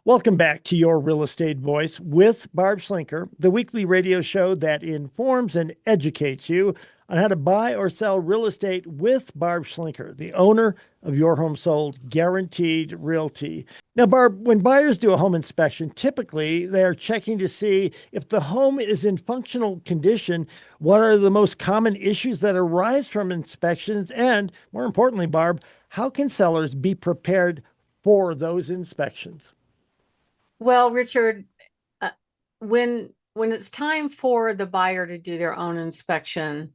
Welcome back to Your Real Estate Voice with Barb Schlinker, the weekly radio show that informs and educates you on how to buy or sell real estate with Barb Schlinker, the owner of Your Home Sold Guaranteed Realty. Now, Barb, when buyers do a home inspection, typically they are checking to see if the home is in functional condition. What are the most common issues that arise from inspections? And more importantly, Barb, how can sellers be prepared for those inspections? Well, Richard, uh, when it's time for the buyer to do their own inspection,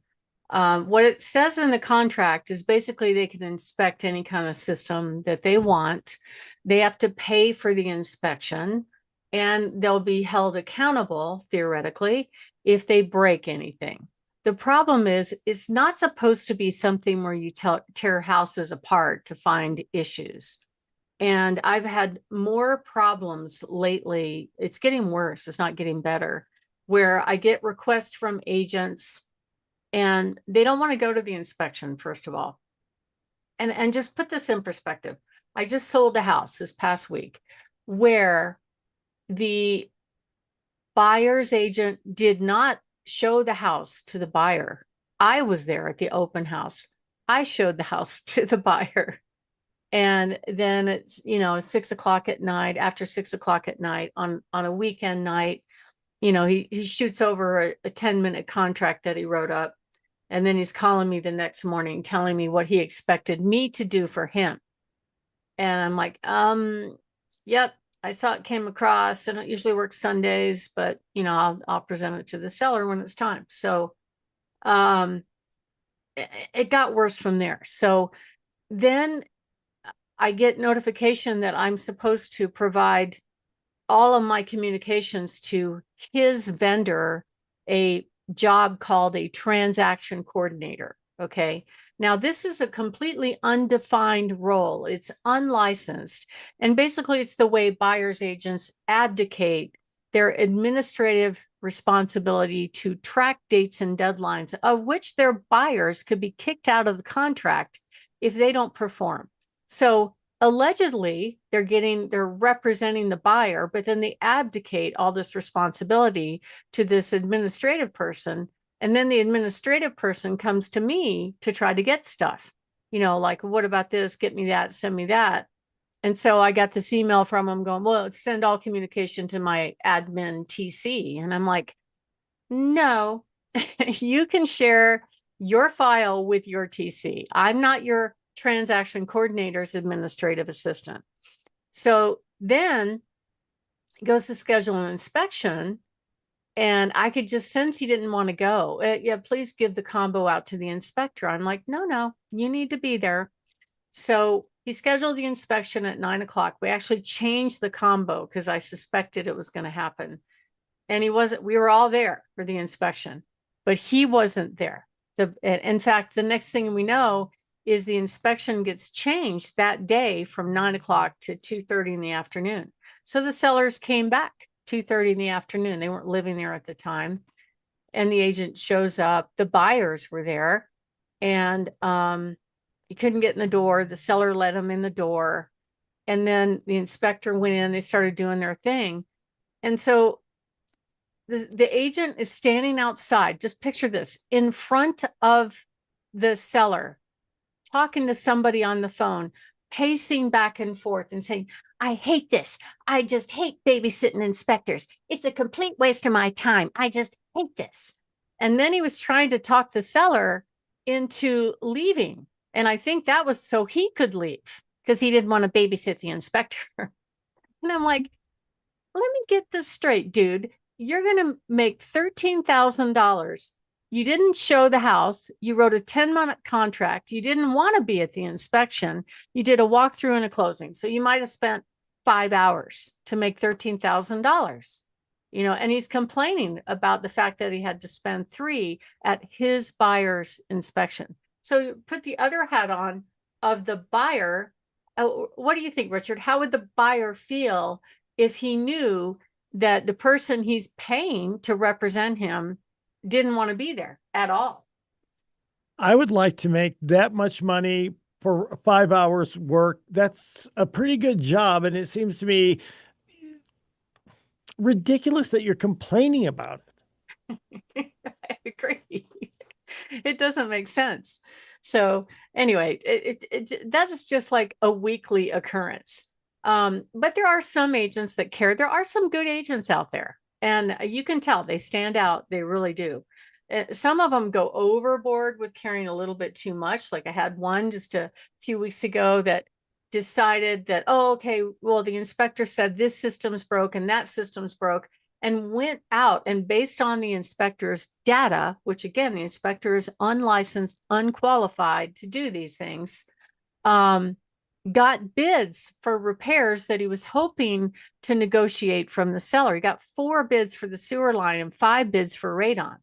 what it says in the contract is basically they can inspect any kind of system that they want. They have to pay for the inspection, and they'll be held accountable, theoretically, if they break anything. The problem is, it's not supposed to be something where you tear houses apart to find issues. And I've had more problems lately. It's getting worse. It's not getting better, where I get requests from agents and they don't want to go to the inspection, first of all. And just put this in perspective. I just sold a house this past week where the buyer's agent did not show the house to the buyer. I was there at the open house. I showed the house to the buyer. And then it's 6 o'clock at night, after 6 o'clock at night on a weekend night, he shoots over a 10-minute contract that he wrote up, and then he's calling me the next morning telling me what he expected me to do for him. And I'm like, yep, I saw it came across. I don't usually work Sundays, but I'll present it to the seller when it's time. So it got worse from there. So then I get notification that I'm supposed to provide all of my communications to his vendor, a job called a transaction coordinator. Okay. Now, this is a completely undefined role. It's unlicensed. And basically, it's the way buyer's agents abdicate their administrative responsibility to track dates and deadlines, of which their buyers could be kicked out of the contract if they don't perform. So allegedly they're representing the buyer, but then they abdicate all this responsibility to this administrative person. And then the administrative person comes to me to try to get stuff, like, what about this? Get me that, send me that. And so I got this email from him going, well, send all communication to my admin TC. And I'm like, no, you can share your file with your TC. I'm not your transaction coordinator's administrative assistant. So then he goes to schedule an inspection, and I could just sense he didn't want to go. Yeah, please give the combo out to the inspector. I'm like, no, you need to be there. So he scheduled the inspection at 9 o'clock. We actually changed the combo because I suspected it was going to happen. And we were all there for the inspection, but he wasn't there. In fact, the next thing we know is the inspection gets changed that day from 9 o'clock to 2:30 in the afternoon. So the sellers came back 2:30 in the afternoon. They weren't living there at the time. And the agent shows up. The buyers were there, and he couldn't get in the door. The seller let him in the door. And then the inspector went in. They started doing their thing. And so the agent is standing outside. Just picture this, in front of the seller, talking to somebody on the phone, pacing back and forth and saying, I hate this. I just hate babysitting inspectors. It's a complete waste of my time. I just hate this. And then he was trying to talk the seller into leaving. And I think that was so he could leave because he didn't want to babysit the inspector. And I'm like, let me get this straight, dude. You're going to make $13,000. You didn't show the house. You wrote a 10-month contract. You didn't want to be at the inspection. You did a walkthrough and a closing. So you might have spent 5 hours to make $13,000. And he's complaining about the fact that he had to spend 3 at his buyer's inspection. So put the other hat on of the buyer. What do you think, Richard? How would the buyer feel if he knew that the person he's paying to represent him didn't want to be there at all? I would like to make that much money for 5 hours work. That's a pretty good job. And it seems to me ridiculous that you're complaining about it. I agree. It doesn't make sense. So anyway, that's just like a weekly occurrence. But there are some agents that care. There are some good agents out there, and you can tell they stand out. They really do. Some of them go overboard with caring a little bit too much. Like I had one just a few weeks ago that decided that, oh, okay, well, the inspector said this system's broke and that system's broke, and went out and based on the inspector's data, which again, the inspector is unlicensed, unqualified to do these things, got bids for repairs that he was hoping to negotiate from the seller. He got 4 bids for the sewer line and 5 bids for radon.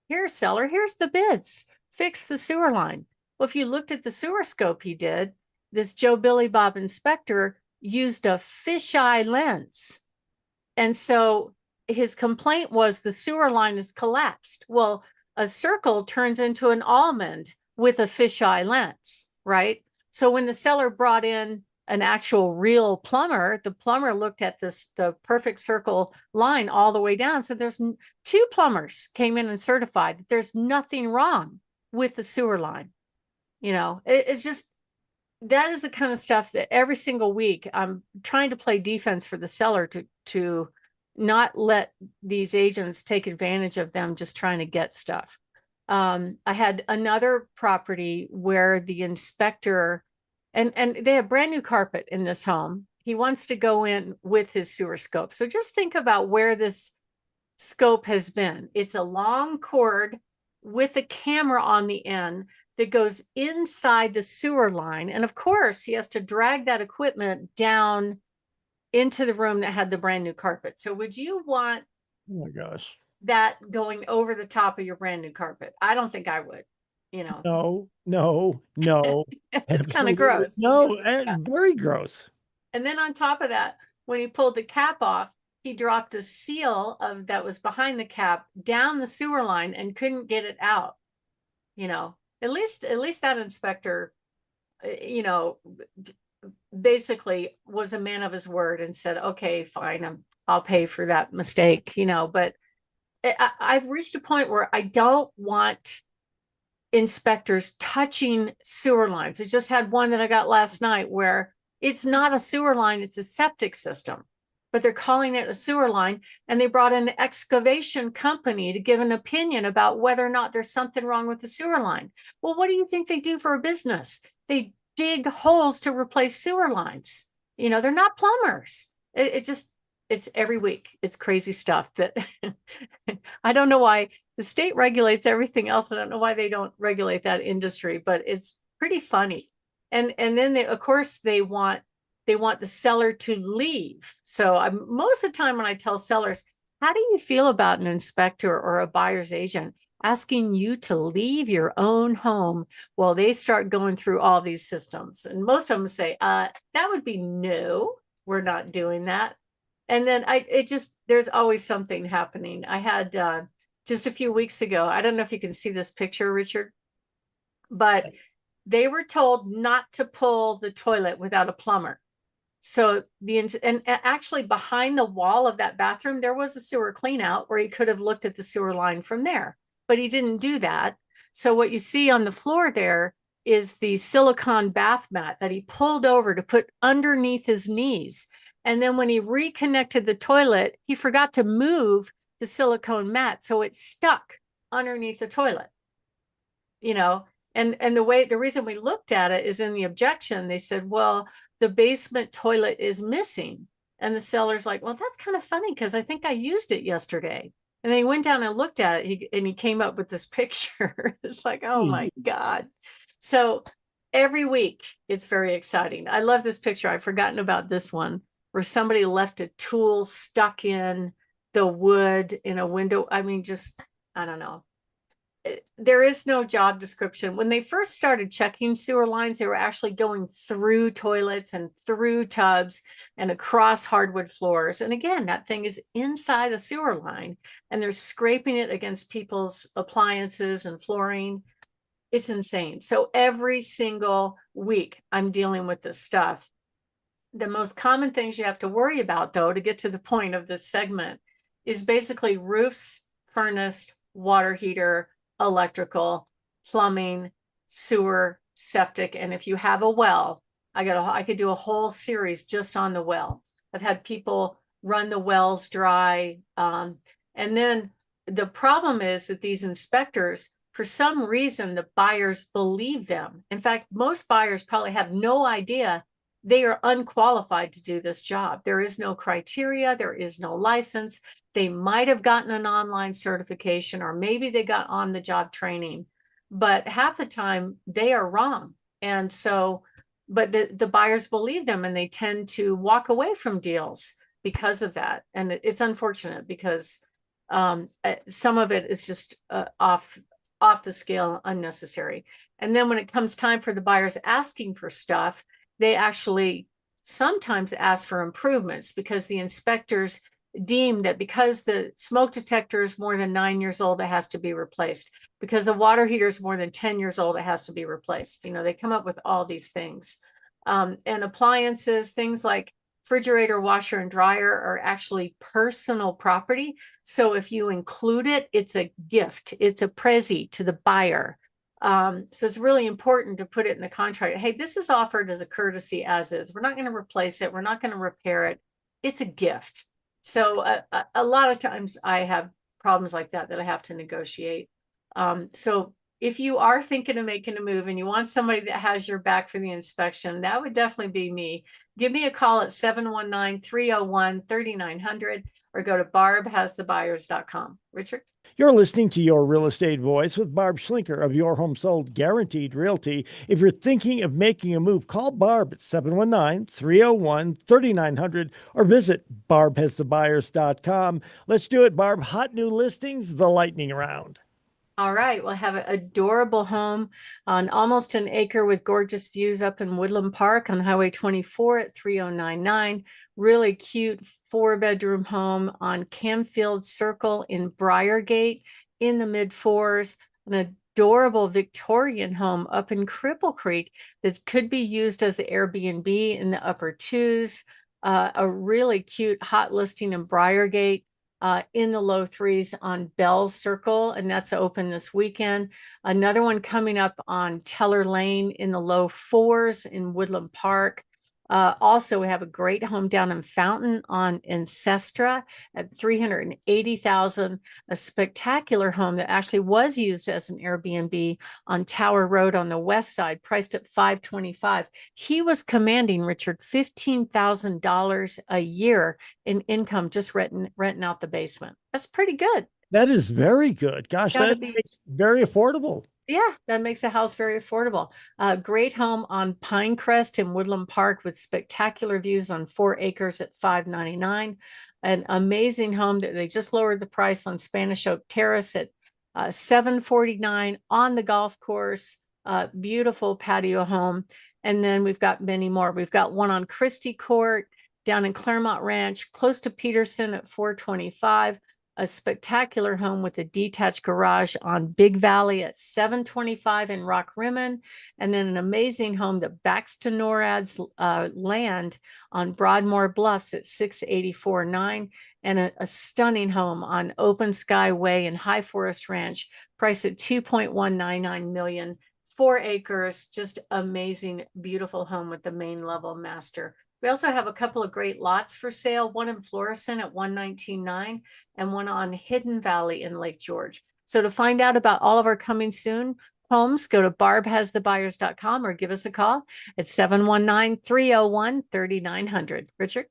Here, seller, here's the bids. Fix the sewer line. Well, if you looked at the sewer scope he did, this Joe Billy Bob inspector used a fisheye lens. And so his complaint was the sewer line is collapsed. Well, a circle turns into an almond with a fisheye lens, right? So when the seller brought in an actual real plumber, the plumber looked at the perfect circle line all the way down. So there's 2 plumbers came in and certified that there's nothing wrong with the sewer line. It's just, that is the kind of stuff that every single week I'm trying to play defense for the seller to not let these agents take advantage of them just trying to get stuff. I had another property where the inspector, and they have brand new carpet in this home. He wants to go in with his sewer scope. So just think about where this scope has been. It's a long cord with a camera on the end that goes inside the sewer line. And of course, he has to drag that equipment down into the room that had the brand new carpet. So would you want Oh my gosh. that going over the top of your brand new carpet? I don't think I would, No, no, no. It's kind of Absolutely gross. no, Yeah. very gross. And then on top of that, when he pulled the cap off, he dropped a seal of that was behind the cap down the sewer line and couldn't get it out. At least that inspector, basically was a man of his word and said, okay, fine, I'll pay for that mistake, but I've reached a point where I don't want inspectors touching sewer lines. I just had one that I got last night where it's not a sewer line, it's a septic system, but they're calling it a sewer line. And they brought an excavation company to give an opinion about whether or not there's something wrong with the sewer line. Well, what do you think they do for a business? They dig holes to replace sewer lines. They're not plumbers. It's every week. It's crazy stuff that I don't know why the state regulates everything else. I don't know why they don't regulate that industry, but it's pretty funny. And then of course they want the seller to leave. So most of the time when I tell sellers, how do you feel about an inspector or a buyer's agent asking you to leave your own home while they start going through all these systems? And most of them say, that would be no, we're not doing that. And then there's always something happening. I had just a few weeks ago, I don't know if you can see this picture, Richard, but they were told not to pull the toilet without a plumber. So and actually behind the wall of that bathroom, there was a sewer clean out where he could have looked at the sewer line from there, but he didn't do that. So what you see on the floor there is the silicone bath mat that he pulled over to put underneath his knees. And then when he reconnected the toilet, he forgot to move the silicone mat. So it stuck underneath the toilet, and the reason we looked at it is in the objection, they said, well, the basement toilet is missing. And the seller's like, well, that's kind of funny because I think I used it yesterday. And then he went down and looked at it and he came up with this picture. It's like, oh my God. So every week it's very exciting. I love this picture. I've forgotten about this one where somebody left a tool stuck in the wood in a window. I mean, just, I don't know. There is no job description. When they first started checking sewer lines, they were actually going through toilets and through tubs and across hardwood floors. And again, that thing is inside a sewer line and they're scraping it against people's appliances and flooring. It's insane. So every single week I'm dealing with this stuff. The most common things you have to worry about, though, to get to the point of this segment, is basically roofs, furnace, water heater, electrical, plumbing, sewer, septic. And if you have a well, I could do a whole series just on the well. I've had people run the wells dry. And then the problem is that these inspectors, for some reason, the buyers believe them. In fact, most buyers probably have no idea they are unqualified to do this job. There is no criteria, there is no license. They might have gotten an online certification, or maybe they got on the job training, but half the time they are wrong. And so, but the buyers believe them, and they tend to walk away from deals because of that. And it's unfortunate because some of it is just off the scale, unnecessary. And then when it comes time for the buyers asking for stuff, they actually sometimes ask for improvements because the inspectors deem that because the smoke detector is more than 9 years old, it has to be replaced. Because the water heater is more than 10 years old, it has to be replaced. You know, they come up with all these things. And appliances, things like refrigerator, washer, and dryer are actually personal property. So if you include it, it's a gift. It's a prezi to the buyer. So it's really important to put it in the contract. Hey, this is offered as a courtesy as is. We're not going to replace it. We're not going to repair it. It's a gift. So a lot of times I have problems like that I have to negotiate. So if you are thinking of making a move and you want somebody that has your back for the inspection, that would definitely be me. Give me a call at 719-301-3900 or go to barbhasthebuyers.com. Richard? You're listening to Your Real Estate Voice with Barb Schlinker of Your Home Sold Guaranteed Realty. If you're thinking of making a move, call Barb at 719-301-3900 or visit barbhasthebuyers.com. Let's do it, Barb. Hot new listings, the lightning round. All right, we'll have an adorable home on almost an acre with gorgeous views up in Woodland Park on Highway 24 at 3099. Really cute 4-bedroom home on Camfield Circle in Briargate in the mid-4s. An adorable Victorian home up in Cripple Creek that could be used as an Airbnb in the upper 2s. A really cute hot listing in Briargate. In the low 3s on Bell Circle, and that's open this weekend. Another one coming up on Teller Lane in the low 4s in Woodland Park. Also, we have a great home down in Fountain on Ancestra at $380,000, a spectacular home that actually was used as an Airbnb on Tower Road on the west side, priced at $525,000. He was commanding, Richard, $15,000 a year in income just renting out the basement. That's pretty good. That is very good. Gosh, that makes very affordable. Yeah, that makes a house very affordable. Great home on Pinecrest in Woodland Park with spectacular views on 4 acres at $599. An amazing home that they just lowered the price on Spanish Oak Terrace at $749 on the golf course. Beautiful patio home. And then we've got many more. We've got one on Christie Court down in Claremont Ranch, close to Peterson at $425. A spectacular home with a detached garage on Big Valley at $725 in Rock Rimmon, and then an amazing home that backs to NORAD's land on Broadmoor Bluffs at $684.9, and a stunning home on Open Sky Way in High Forest Ranch, priced at $2.199 million, 4 acres, just amazing, beautiful home with the main level master. We also have a couple of great lots for sale, one in Florissant at $119.9 and one on Hidden Valley in Lake George. So to find out about all of our coming soon homes, go to barbhasthebuyers.com or give us a call at 719-301-3900. Richard?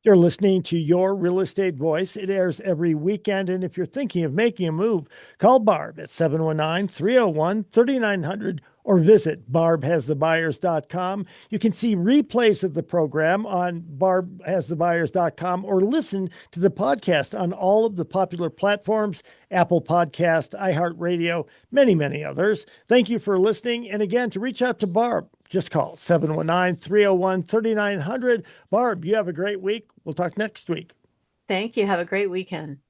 You're listening to Your Real Estate Voice. It airs every weekend. And if you're thinking of making a move, call Barb at 719-301-3900 or visit barbhasthebuyers.com. You can see replays of the program on barbhasthebuyers.com or listen to the podcast on all of the popular platforms, Apple Podcast, iHeartRadio, many, many others. Thank you for listening. And again, to reach out to Barb, just call 719-301-3900. Barb, you have a great week. We'll talk next week. Thank you. Have a great weekend.